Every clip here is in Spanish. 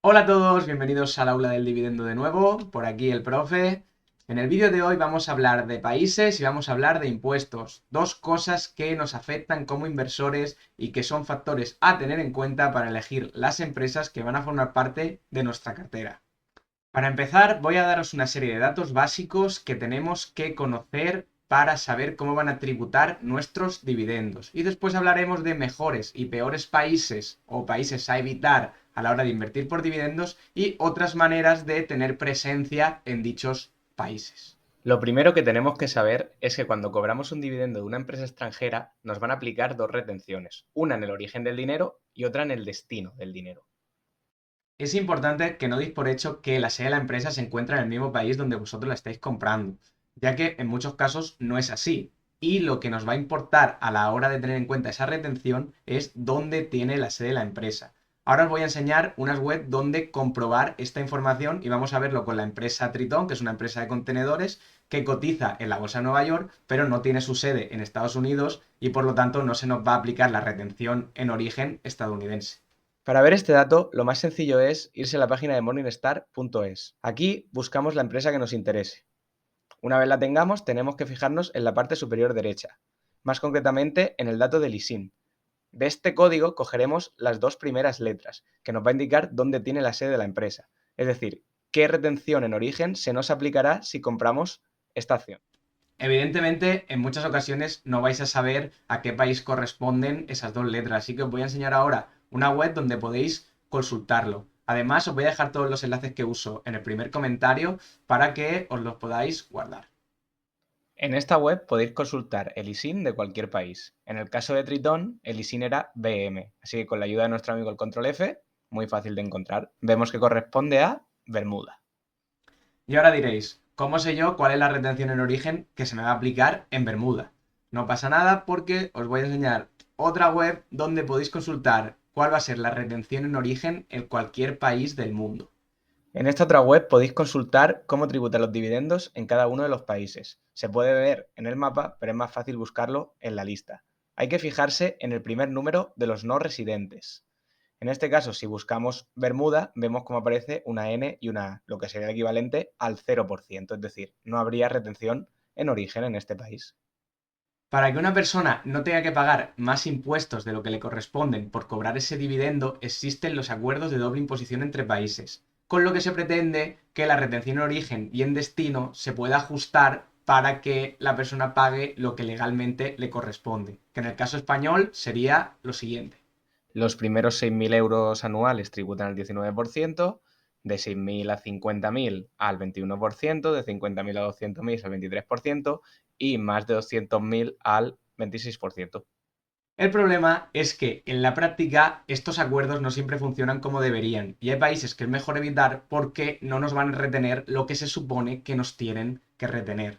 Hola a todos, bienvenidos al aula del dividendo de nuevo, por aquí el profe. En el vídeo de hoy vamos a hablar de países y vamos a hablar de impuestos, dos cosas que nos afectan como inversores y que son factores a tener en cuenta para elegir las empresas que van a formar parte de nuestra cartera. Para empezar, voy a daros una serie de datos básicos que tenemos que conocer para saber cómo van a tributar nuestros dividendos. Y después hablaremos de mejores y peores países o países a evitar a la hora de invertir por dividendos y otras maneras de tener presencia en dichos países. Lo primero que tenemos que saber es que cuando cobramos un dividendo de una empresa extranjera nos van a aplicar dos retenciones, una en el origen del dinero y otra en el destino del dinero. Es importante que no deis por hecho que la sede de la empresa se encuentra en el mismo país donde vosotros la estáis comprando, ya que en muchos casos no es así. Y lo que nos va a importar a la hora de tener en cuenta esa retención es dónde tiene la sede la empresa. Ahora os voy a enseñar unas web donde comprobar esta información y vamos a verlo con la empresa Triton, que es una empresa de contenedores que cotiza en la bolsa de Nueva York, pero no tiene su sede en Estados Unidos y por lo tanto no se nos va a aplicar la retención en origen estadounidense. Para ver este dato, lo más sencillo es irse a la página de morningstar.es. Aquí buscamos la empresa que nos interese. Una vez la tengamos, tenemos que fijarnos en la parte superior derecha, más concretamente en el dato del ISIN. De este código cogeremos las dos primeras letras, que nos va a indicar dónde tiene la sede de la empresa, es decir, qué retención en origen se nos aplicará si compramos esta acción. Evidentemente, en muchas ocasiones no vais a saber a qué país corresponden esas dos letras, así que os voy a enseñar ahora una web donde podéis consultarlo. Además, os voy a dejar todos los enlaces que uso en el primer comentario para que os los podáis guardar. En esta web podéis consultar el ISIN de cualquier país. En el caso de Tritón, el ISIN era BM, así que con la ayuda de nuestro amigo el control F, muy fácil de encontrar. Vemos que corresponde a Bermuda. Y ahora diréis, ¿cómo sé yo cuál es la retención en origen que se me va a aplicar en Bermuda? No pasa nada porque os voy a enseñar otra web donde podéis consultar cuál va a ser la retención en origen en cualquier país del mundo. En esta otra web podéis consultar cómo tributar los dividendos en cada uno de los países. Se puede ver en el mapa, pero es más fácil buscarlo en la lista. Hay que fijarse en el primer número de los no residentes. En este caso, si buscamos Bermuda, vemos cómo aparece una N y una A, lo que sería el equivalente al 0%, es decir, no habría retención en origen en este país. Para que una persona no tenga que pagar más impuestos de lo que le corresponden por cobrar ese dividendo, existen los acuerdos de doble imposición entre países, con lo que se pretende que la retención en origen y en destino se pueda ajustar para que la persona pague lo que legalmente le corresponde, que en el caso español sería lo siguiente. Los primeros 6.000 euros anuales tributan al 19%, de 6.000 a 50.000 al 21%, de 50.000 a 200.000 al 23% y más de 200.000 al 26%. El problema es que en la práctica estos acuerdos no siempre funcionan como deberían y hay países que es mejor evitar porque no nos van a retener lo que se supone que nos tienen que retener.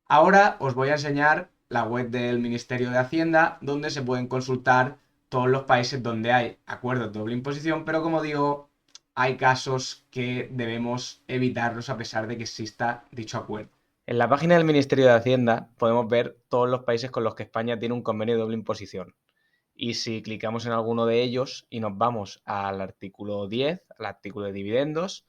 Ahora os voy a enseñar la web del Ministerio de Hacienda donde se pueden consultar todos los países donde hay acuerdos de doble imposición, pero como digo, hay casos que debemos evitarlos a pesar de que exista dicho acuerdo. En la página del Ministerio de Hacienda podemos ver todos los países con los que España tiene un convenio de doble imposición. Y si clicamos en alguno de ellos y nos vamos al artículo 10, al artículo de dividendos,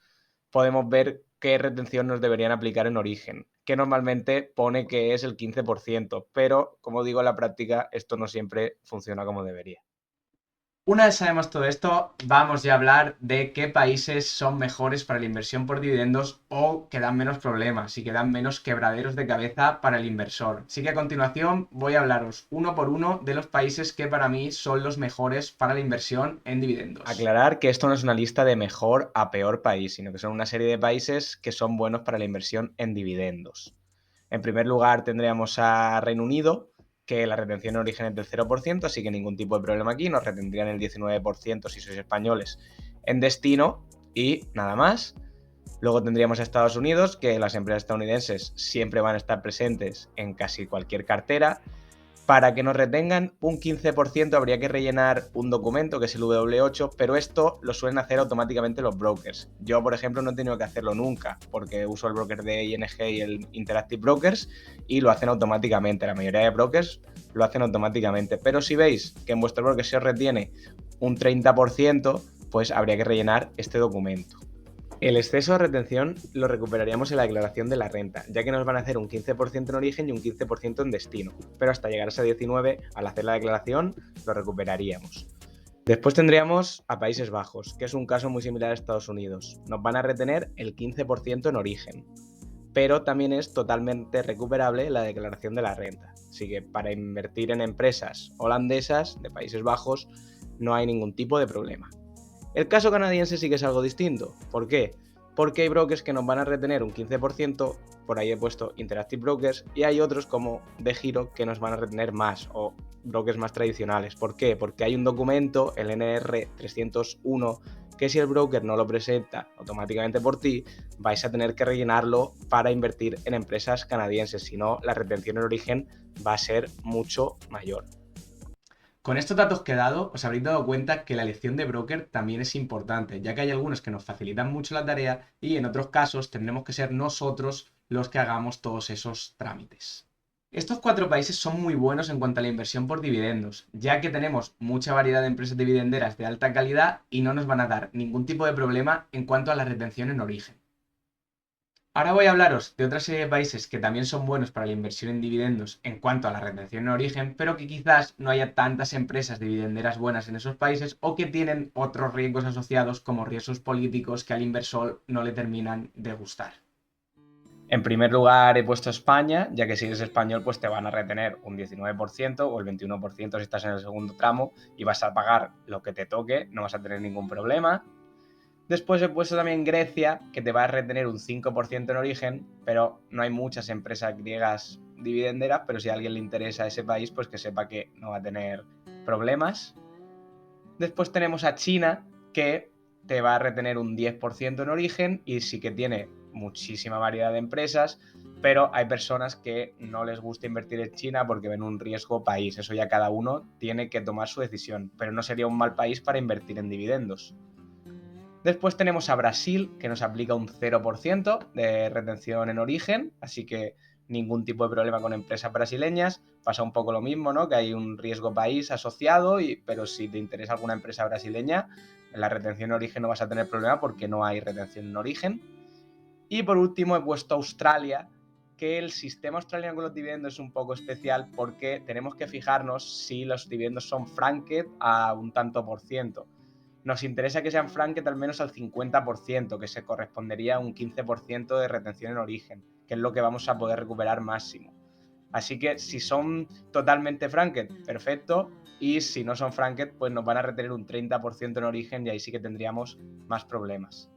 podemos ver qué retención nos deberían aplicar en origen, que normalmente pone que es el 15%, pero como digo, en la práctica esto no siempre funciona como debería. Una vez sabemos todo esto, vamos ya a hablar de qué países son mejores para la inversión por dividendos o que dan menos problemas y que dan menos quebraderos de cabeza para el inversor. Así que a continuación voy a hablaros uno por uno de los países que para mí son los mejores para la inversión en dividendos. Aclarar que esto no es una lista de mejor a peor país, sino que son una serie de países que son buenos para la inversión en dividendos. En primer lugar tendríamos a Reino Unido, que la retención en origen es del 0%, así que ningún tipo de problema aquí, nos retendrían el 19% si sois españoles en destino y nada más. Luego tendríamos a Estados Unidos, que las empresas estadounidenses siempre van a estar presentes en casi cualquier cartera. Para que nos retengan un 15% habría que rellenar un documento que es el W8, pero esto lo suelen hacer automáticamente los brokers. Yo, por ejemplo, no he tenido que hacerlo nunca porque uso el broker de ING y el Interactive Brokers y lo hacen automáticamente. La mayoría de brokers lo hacen automáticamente. Pero si veis que en vuestro broker se os retiene un 30%, pues habría que rellenar este documento. El exceso de retención lo recuperaríamos en la declaración de la renta, ya que nos van a hacer un 15% en origen y un 15% en destino, pero hasta llegar a ese 19%, al hacer la declaración, lo recuperaríamos. Después tendríamos a Países Bajos, que es un caso muy similar a Estados Unidos. Nos van a retener el 15% en origen, pero también es totalmente recuperable la declaración de la renta. Así que para invertir en empresas holandesas de Países Bajos no hay ningún tipo de problema. El caso canadiense sí que es algo distinto. ¿Por qué? Porque hay brokers que nos van a retener un 15%, por ahí he puesto Interactive Brokers, y hay otros como DEGIRO que nos van a retener más, o brokers más tradicionales. ¿Por qué? Porque hay un documento, el NR 301, que si el broker no lo presenta automáticamente por ti, vais a tener que rellenarlo para invertir en empresas canadienses, si no, la retención en origen va a ser mucho mayor. Con estos datos que he dado, os habréis dado cuenta que la elección de broker también es importante, ya que hay algunos que nos facilitan mucho la tarea y en otros casos tendremos que ser nosotros los que hagamos todos esos trámites. Estos 4 países son muy buenos en cuanto a la inversión por dividendos, ya que tenemos mucha variedad de empresas dividenderas de alta calidad y no nos van a dar ningún tipo de problema en cuanto a la retención en origen. Ahora voy a hablaros de otra serie de países que también son buenos para la inversión en dividendos en cuanto a la retención en origen, pero que quizás no haya tantas empresas dividenderas buenas en esos países o que tienen otros riesgos asociados como riesgos políticos que al inversor no le terminan de gustar. En primer lugar he puesto España, ya que si eres español pues te van a retener un 19% o el 21% si estás en el segundo tramo y vas a pagar lo que te toque, no vas a tener ningún problema. Después he puesto también Grecia, que te va a retener un 5% en origen, pero no hay muchas empresas griegas dividenderas, pero si a alguien le interesa ese país, pues que sepa que no va a tener problemas. Después tenemos a China, que te va a retener un 10% en origen y sí que tiene muchísima variedad de empresas, pero hay personas que no les gusta invertir en China porque ven un riesgo país. Eso ya cada uno tiene que tomar su decisión, pero no sería un mal país para invertir en dividendos. Después tenemos a Brasil, que nos aplica un 0% de retención en origen, así que ningún tipo de problema con empresas brasileñas. Pasa un poco lo mismo, ¿no? Que hay un riesgo país asociado, pero si te interesa alguna empresa brasileña, en la retención en origen no vas a tener problema porque no hay retención en origen. Y por último he puesto Australia, que el sistema australiano con los dividendos es un poco especial porque tenemos que fijarnos si los dividendos son franked a un tanto por ciento. Nos interesa que sean franked al menos al 50%, que se correspondería a un 15% de retención en origen, que es lo que vamos a poder recuperar máximo. Así que si son totalmente franked, perfecto, y si no son franked, pues nos van a retener un 30% en origen y ahí sí que tendríamos más problemas.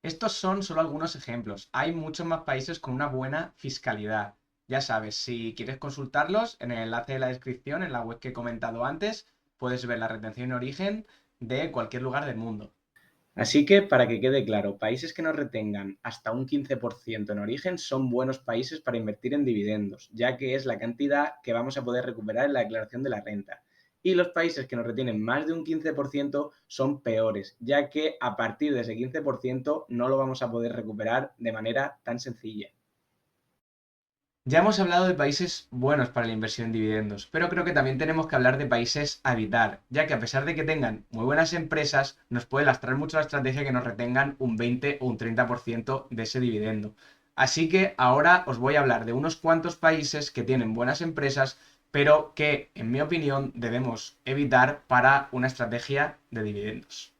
Estos son solo algunos ejemplos. Hay muchos más países con una buena fiscalidad. Ya sabes, si quieres consultarlos, en el enlace de la descripción, en la web que he comentado antes, puedes ver la retención en origen de cualquier lugar del mundo. Así que, para que quede claro, países que nos retengan hasta un 15% en origen son buenos países para invertir en dividendos, ya que es la cantidad que vamos a poder recuperar en la declaración de la renta. Y los países que nos retienen más de un 15% son peores, ya que a partir de ese 15% no lo vamos a poder recuperar de manera tan sencilla. Ya hemos hablado de países buenos para la inversión en dividendos, pero creo que también tenemos que hablar de países a evitar, ya que a pesar de que tengan muy buenas empresas, nos puede lastrar mucho la estrategia que nos retengan un 20 o un 30% de ese dividendo. Así que ahora os voy a hablar de unos cuantos países que tienen buenas empresas, pero que, en mi opinión, debemos evitar para una estrategia de dividendos.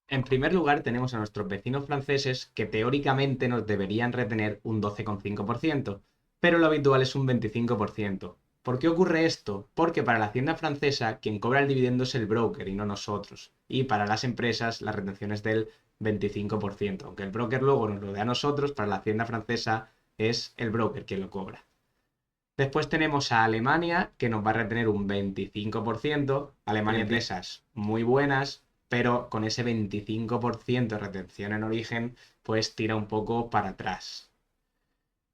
En primer lugar, tenemos a nuestros vecinos franceses que teóricamente nos deberían retener un 12,5%, pero lo habitual es un 25%. ¿Por qué ocurre esto? Porque para la hacienda francesa quien cobra el dividendo es el broker y no nosotros. Y para las empresas la retención es del 25%. Aunque el broker luego nos lo dé a nosotros, para la hacienda francesa es el broker quien lo cobra. Después tenemos a Alemania, que nos va a retener un 25%. Alemania es de esas muy buenas, pero con ese 25% de retención en origen, pues tira un poco para atrás.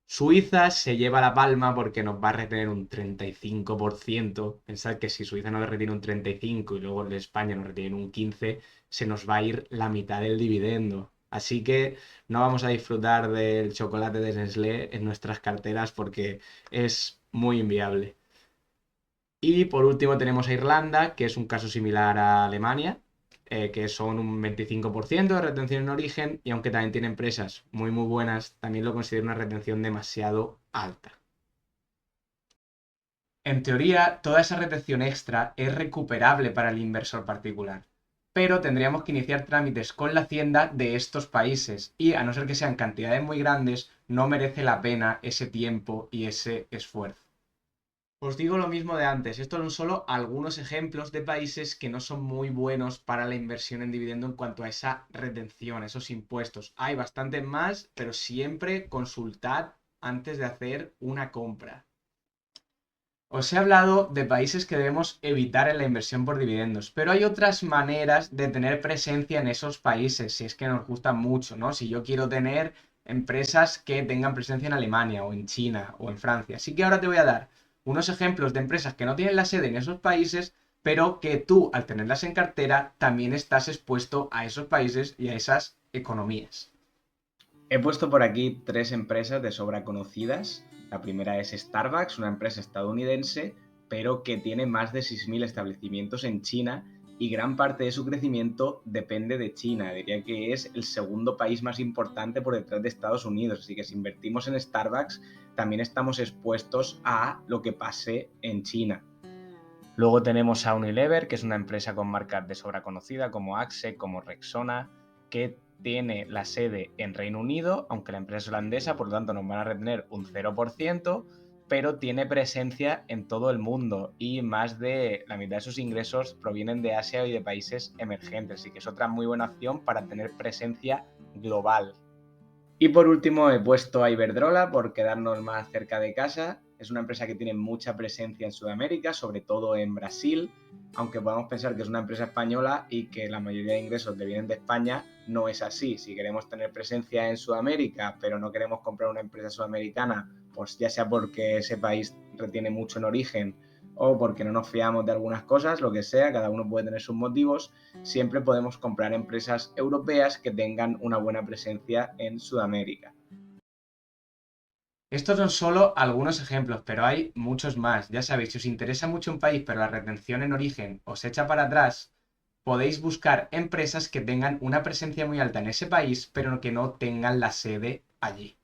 Suiza se lleva la palma porque nos va a retener un 35%. Pensad que si Suiza nos retiene un 35% y luego España nos retiene un 15%, se nos va a ir la mitad del dividendo. Así que no vamos a disfrutar del chocolate de Nestlé en nuestras carteras porque es muy inviable. Y por último tenemos a Irlanda, que es un caso similar a Alemania, que son un 25% de retención en origen, y aunque también tiene empresas muy muy buenas, también lo considero una retención demasiado alta. En teoría, toda esa retención extra es recuperable para el inversor particular, pero tendríamos que iniciar trámites con la Hacienda de estos países y, a no ser que sean cantidades muy grandes, no merece la pena ese tiempo y ese esfuerzo. Os digo lo mismo de antes, estos son solo algunos ejemplos de países que no son muy buenos para la inversión en dividendo en cuanto a esa retención, esos impuestos. Hay bastantes más, pero siempre consultad antes de hacer una compra. Os he hablado de países que debemos evitar en la inversión por dividendos, pero hay otras maneras de tener presencia en esos países, si es que nos gustan mucho, ¿no? Si yo quiero tener empresas que tengan presencia en Alemania o en China o en Francia. Así que ahora te voy a dar unos ejemplos de empresas que no tienen la sede en esos países, pero que tú, al tenerlas en cartera, también estás expuesto a esos países y a esas economías. He puesto por aquí 3 empresas de sobra conocidas. La primera es Starbucks, una empresa estadounidense, pero que tiene más de 6.000 establecimientos en China y gran parte de su crecimiento depende de China. Diría que es el segundo país más importante por detrás de Estados Unidos. Así que si invertimos en Starbucks, también estamos expuestos a lo que pase en China. Luego tenemos a Unilever, que es una empresa con marcas de sobra conocida como Axe, como Rexona, que tiene la sede en Reino Unido, aunque la empresa es holandesa, por lo tanto nos van a retener un 0%, pero tiene presencia en todo el mundo y más de la mitad de sus ingresos provienen de Asia y de países emergentes, así que es otra muy buena opción para tener presencia global. Y por último he puesto a Iberdrola por quedarnos más cerca de casa. Es una empresa que tiene mucha presencia en Sudamérica, sobre todo en Brasil, aunque podamos pensar que es una empresa española y que la mayoría de ingresos le vienen de España, no es así. Si queremos tener presencia en Sudamérica, pero no queremos comprar una empresa sudamericana, pues ya sea porque ese país retiene mucho en origen o porque no nos fiamos de algunas cosas, lo que sea, cada uno puede tener sus motivos, siempre podemos comprar empresas europeas que tengan una buena presencia en Sudamérica. Estos son solo algunos ejemplos, pero hay muchos más. Ya sabéis, si os interesa mucho un país, pero la retención en origen os echa para atrás, podéis buscar empresas que tengan una presencia muy alta en ese país, pero que no tengan la sede allí.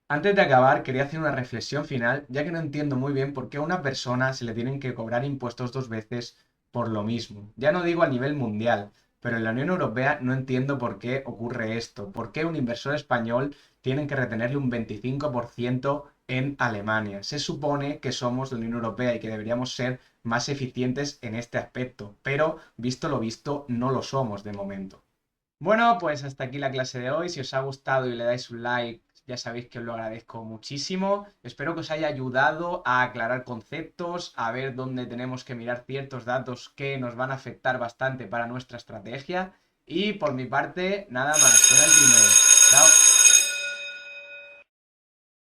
Antes de acabar, quería hacer una reflexión final, ya que no entiendo muy bien por qué a una persona se le tienen que cobrar impuestos dos veces por lo mismo. Ya no digo a nivel mundial, pero en la Unión Europea no entiendo por qué ocurre esto. ¿Por qué un inversor español tiene que retenerle un 25% en Alemania? Se supone que somos la Unión Europea y que deberíamos ser más eficientes en este aspecto, pero visto lo visto, no lo somos de momento. Bueno, pues hasta aquí la clase de hoy. Si os ha gustado y le dais un like, ya sabéis que os lo agradezco muchísimo. Espero que os haya ayudado a aclarar conceptos, a ver dónde tenemos que mirar ciertos datos que nos van a afectar bastante para nuestra estrategia. Y por mi parte, nada más. Suena el timbre.